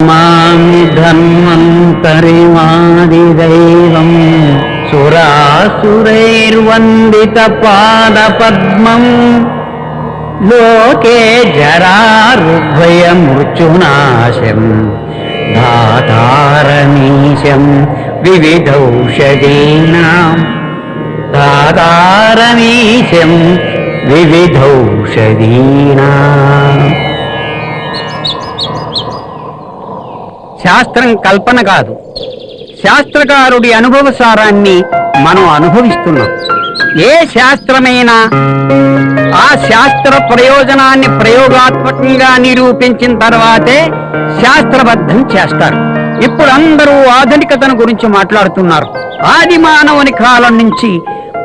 మామి ధన్వంతరిమాదిదైవం సురాసురైర్వందిత పాదపద్మం లోకే జరారుభయమృత్యునాశం దాతారమీశం వివిధౌషధీనాం దాతారమీశం వివిధౌషధీనాం. శాస్త్రం కల్పన కాదు, శాస్త్రకారుడి అనుభవ సారాన్ని మనం అనుభవిస్తున్నాం. ఏ శాస్త్రమైనా ఆ శాస్త్ర ప్రయోజనాన్ని ప్రయోగాత్మకంగా నిరూపించిన తర్వాతే శాస్త్రబద్ధం చేస్తారు. ఇప్పుడు అందరూ ఆధునికతను గురించి మాట్లాడుతున్నారు. ఆది మానవుని కాలం నుంచి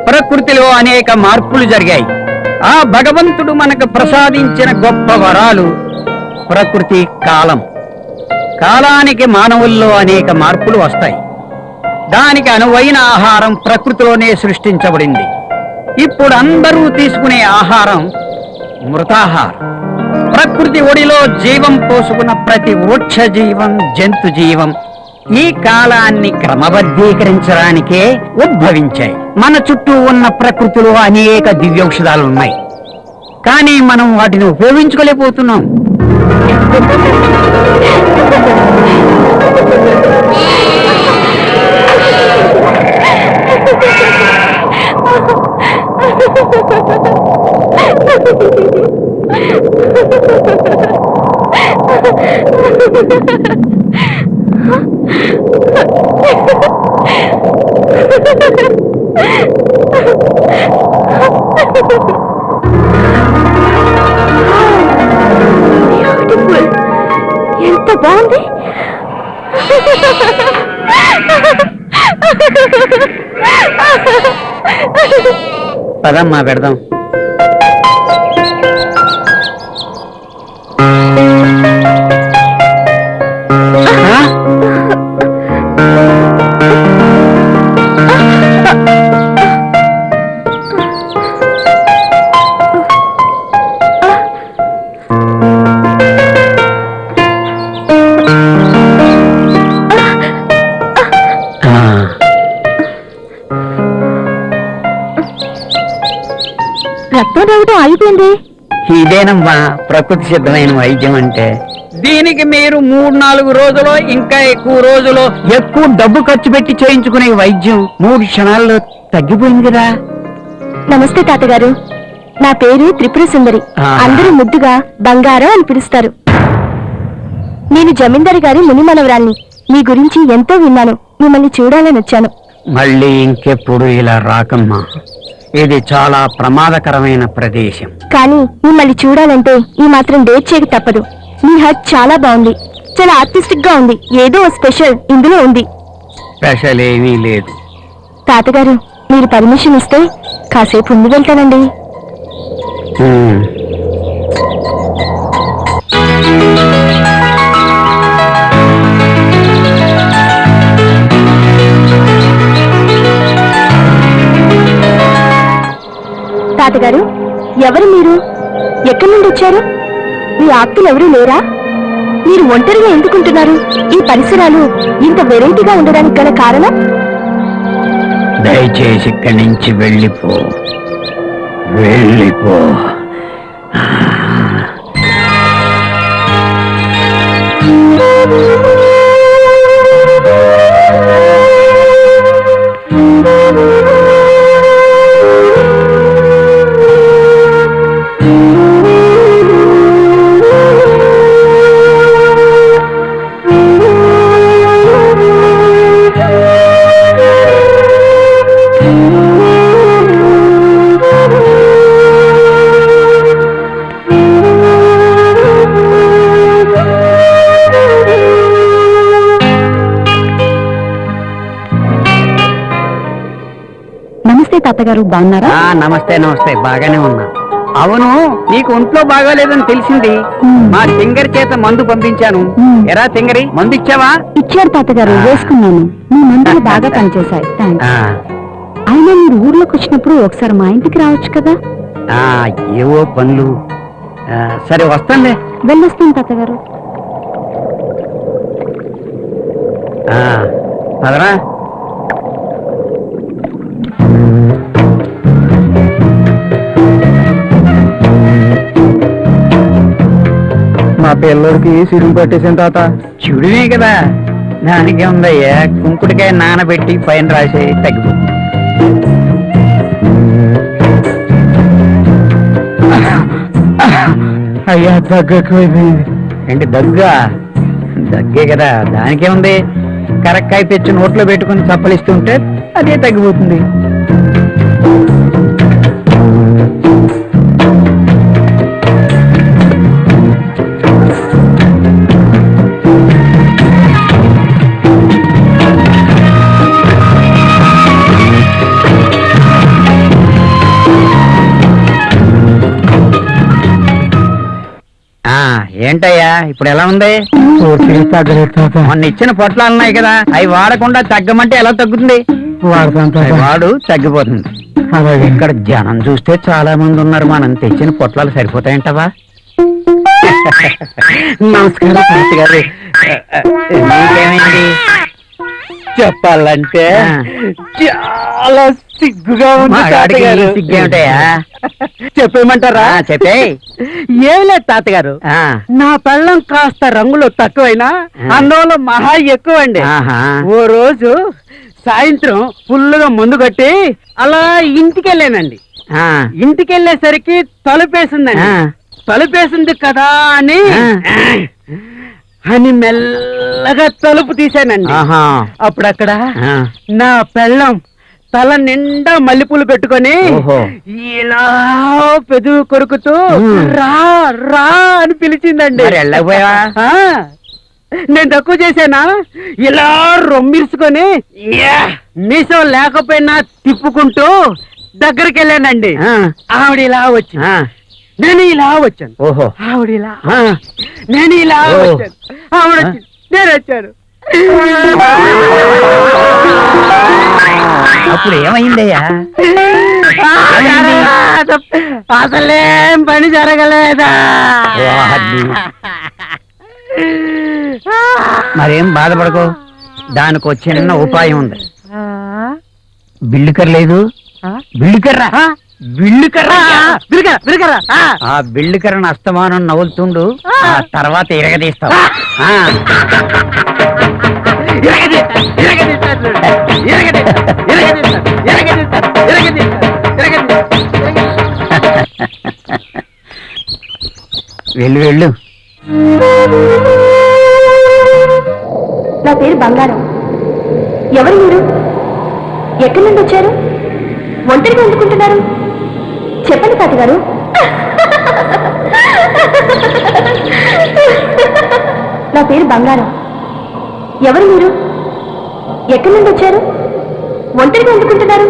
ప్రకృతిలో అనేక మార్పులు జరిగాయి. ఆ భగవంతుడు మనకు ప్రసాదించిన గొప్ప వరాలు ప్రకృతి, కాలం. కాలానికి మానవుల్లో అనేక మార్పులు వస్తాయి. దానికి అనువైన ఆహారం ప్రకృతిలోనే సృష్టించబడింది. ఇప్పుడు అందరూ తీసుకునే ఆహారం మృతాహారం. ప్రకృతి ఒడిలో జీవం పోసుకున్న ప్రతి వృక్ష జీవం, జంతు జీవం ఈ కాలాన్ని క్రమబద్ధీకరించడానికే ఉద్భవించాయి. మన చుట్టూ ఉన్న ప్రకృతిలో అనేక దివ్యౌషధాలు ఉన్నాయి, కానీ మనం వాటిని ఉపయోగించుకోలేకపోతున్నాం. ఎంత బాగుంది. పదమ్మా పెడదాం. రక్తం రావటం ఆగిపోయింది. ఇదేనమ్మా ప్రకృతి సిద్ధమైన వైద్యం అంటే. దీనికి మీరు 3-4 రోజులు, ఇంకా ఎక్కువ రోజులు ఎక్కువ డబ్బు ఖర్చు పెట్టి చేయించుకునే వైద్యం 3 క్షణాల్లో తగ్గిపోయింది కదా. నమస్తే తాతగారు, నా పేరు త్రిపుర సుందరి. అందరూ ముద్దుగా బంగారం అని పిలుస్తారు. నేను జమీందారు గారి మునిమనవరాల్ని. మీ గురించి ఎంతో విన్నాను, మిమ్మల్ని చూడాలని వచ్చాను. మళ్ళీ ఇంకెప్పుడు ఇలా రాకమ్మా, ఇది చాలా ప్రమాదకరమైన ప్రదేశం. కానీ మిమ్మల్ని చూడాలంటే ఈ మాత్రం డేట్ చేయక తప్పదు. మీ హట్ చాలా బాగుంది, చాలా ఆర్టిస్టిక్ గా ఉంది. ఏదో స్పెషల్ ఇందులో ఉంది. స్పెషల్ ఏమీ లేదు. తాతగారు, మీరు పర్మిషన్ ఇస్తే కాసేపు ముందు వెళ్తానండి. తాతగారు, ఎవరు మీరు? ఎక్కడి నుండి వచ్చారు? మీ ఆప్తులు ఎవరూ లేరా? మీరు ఒంటరిగా ఎందుకుంటున్నారు? ఈ పరిసరాలు ఇంత వెరైటీగా ఉండడానికి గల కారణం? దయచేసి ఇక్కడి నుంచి వెళ్ళిపో, వెళ్ళిపో. నమస్తే తాతగారు, బాగున్నారా? నమస్తే నమస్తే, బాగానే ఉన్నా. అవును, నీకు ఒంట్లో బాగాలేదని తెలిసింది. మా తింగరి చేత మందు పంపించాను. ఎరా తింగరి, మందు ఇచ్చావా? ఇచ్చారు తాతగారు, వేసుకున్నాను. మీ మందులు బాగా పనిచేశాయి. అయినా మీరు ఊర్లోకి వచ్చినప్పుడు ఒకసారి మా ఇంటికి రావచ్చు కదా. ఏవో పనులు. సరే వస్తానులే. వెళ్ళొస్తాను తాతగారు. పదరా. మా పిల్లడికి సిరుగు పట్టేసాను తాత. చెడునే కదా, దానికే ఉందయ్యా. కుంకుడికాయ నానబెట్టి పైన రాసి తగ్గిపోతుంది. అయ్యా తగ్గకపోయింది. ఏంటి దగ్గా? దగ్గే కదా, దానికే ఉంది. కరక్కాయ తెచ్చి నోట్లో పెట్టుకుని చప్పలిస్తుంటే అదే తగ్గిపోతుంది. ఏంటయ్యా ఇప్పుడు ఎలా ఉంది? తగ్గలేదు తాత. మొన్న ఇచ్చిన పొట్లాలు ఉన్నాయి కదా, అవి వాడకుండా తగ్గమంటే ఎలా తగ్గుతుంది? వాడతాను తాత. వాడు తగ్గిపోతుంది. అలాగే. ఇక్కడ జనం చూస్తే చాలా మంది ఉన్నారు, మనం తెచ్చిన పొట్లాలు సరిపోతాయంటవా? నమస్కారం శాస్త్రి గారు. నీకేమైంది? చెప్పాలంటే చాలా సిగ్గుగా ఉంది మగాడికి తాతగారు. సిగ్గేమిటయ్యా? చెప్పేయమంటారా? చెప్పే. ఏం లేదు తాతగారు, నా పెళ్ళం కాస్త రంగులో తక్కువైనా అన్నంలో మహా ఎక్కువండి. ఓ రోజు సాయంత్రం ఫుల్లుగా ముందు కొట్టి అలా ఇంటికెళ్ళానండి. ఇంటికెళ్ళేసరికి తలుపేసిందండి. తలుపేసింది కదా అని మెల్లగా తలుపు తీశానండి. అప్పుడు అక్కడ నా పెళ్ళం తల నిండా మల్లెపూలు పెట్టుకొని ఇలా పెదవి కొరుకుతూ రా రా అని పిలిచిందండి. నేను తక్కువ చేశానా? ఇలా రొమ్మిర్చుకొని మీసం లేకపోయినా తిప్పుకుంటూ దగ్గరికి వెళ్ళానండి. ఆవిడ ఇలా వచ్చి నేను ఇలా వచ్చాను. ఆవిడ ఇలా నేను ఇలా వచ్చాను. ఆవిడ వచ్చి నేను వచ్చాను. అప్పుడు ఏమైందయ్యా? అసలేం పని జరగలేదా? మరేం బాధపడకు, దానికి చిన్న ఉపాయం ఉంది. బిల్లుకర్ లేదు? బిల్లుకర్రా, ఆ బిల్లుకర్రను అస్తమానం నవ్వులుతుండు, ఆ తర్వాత ఇరగదీస్తావు. వెళ్ళు వెళ్ళు. నా పేరు బంగారం. ఎవరు మీరు? ఎక్కడి నుండి వచ్చారు? ఒంటరిగా ఎందుకుంటున్నారు? చెప్పండి తాతగారు. నా పేరు బంగారం. ఎవరు మీరు? ఎక్కడి నుండి వచ్చారు? ఒంటరిగా ఎందుకుంటున్నారు?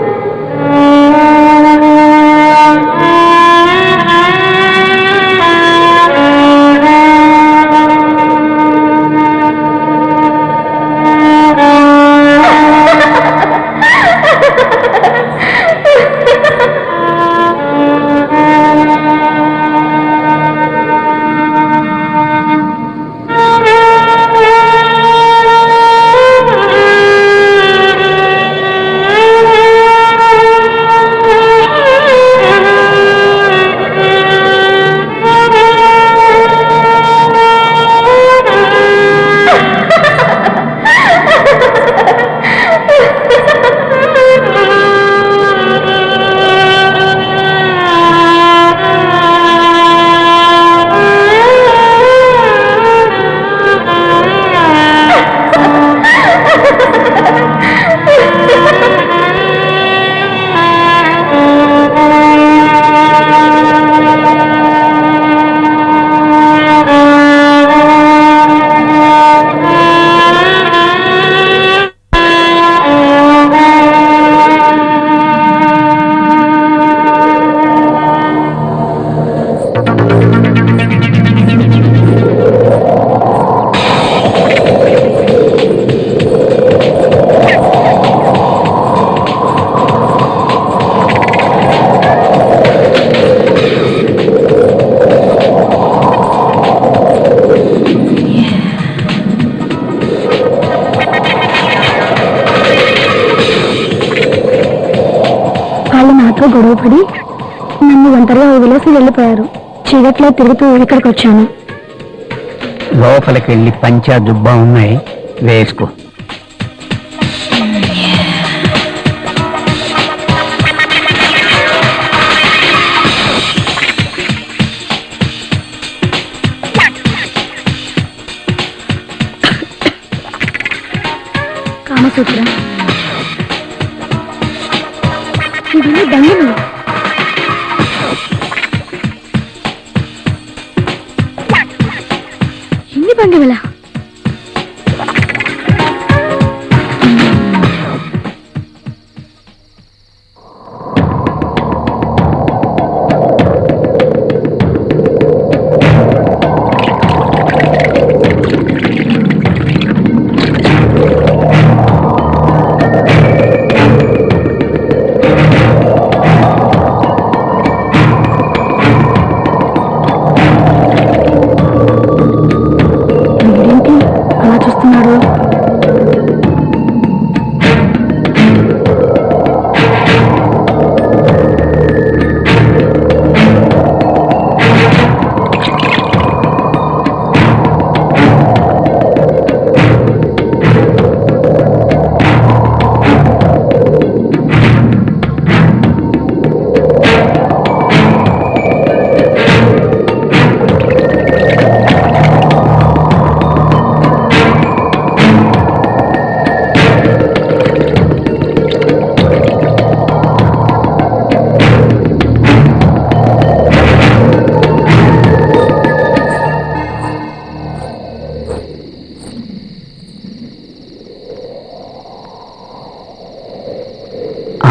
నాతో గొడవపడి నన్ను ఒంటరిగా వదిలేసి వెళ్ళిపోయారు. చీకట్లో తిరుగుతూ ఇక్కడికి వచ్చాను. లోపలికి వెళ్ళి పంచా దుబ్బా ఉన్నాయి, వేసుకో. కామసూత్ర ఇది దండలు. ఎన్ని బండివలా? అలా చూస్తున్నాడు.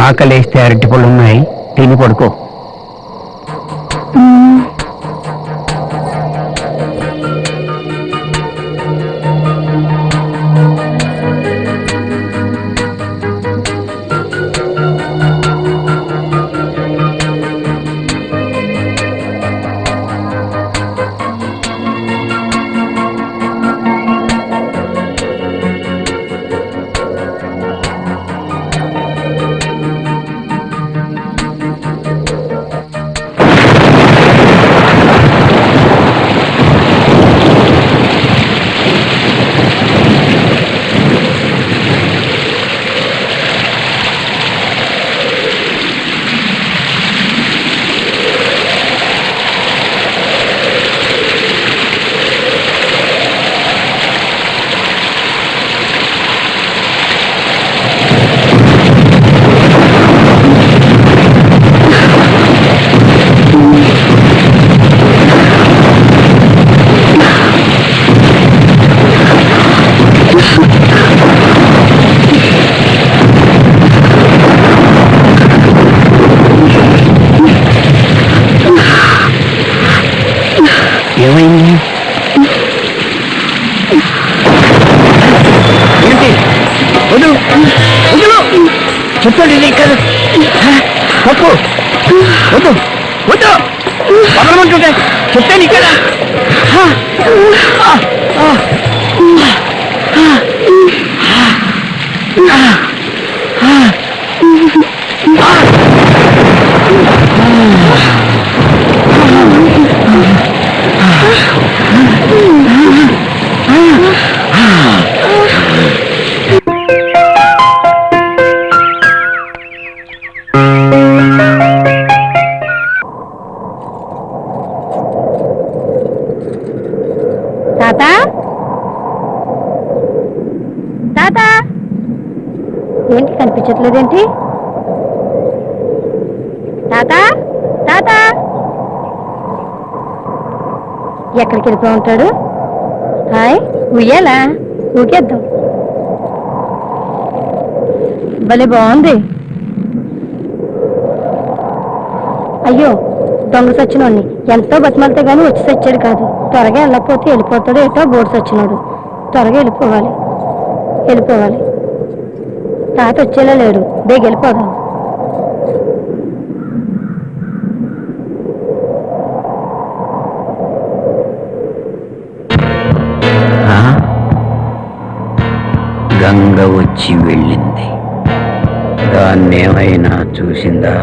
ఆకలేస్తే అరటిపళ్ళు ఉన్నాయి, తిని పడుకో. ఏమైంది? ఏంటి? వద్దు వద్దు, చెప్పండి. ఇది కాదు తప్పు. వద్దు వద్దు, పగలమంటుంటే చెప్తాను ఇక్కడ. తాత తాత, ఏంటి కనిపించట్లేదేంటి? తాత తాత, ఎక్కడికి వెళ్ళిపో ఉంటాడు? హాయ్, ఉయ్యాలా? ఊకేద్దాం. భలే బాగుంది. అయ్యో, దొంగ సచ్చినోడిని ఎంతో బతిమాలితే గానీ వచ్చి సచ్చాడు కాదు. త్వరగా వెళ్ళకపోతే వెళ్ళిపోతాడు ఏటో బోర్డు సచ్చినోడు. త్వరగా వెళ్ళిపోవాలి వెళ్ళిపోవాలి. తాత వచ్చేలా లేడు, బేగ వెళ్ళిపోదాం. గంగ వచ్చి వెళ్ళింది, దాన్నేమైనా చూసిందా?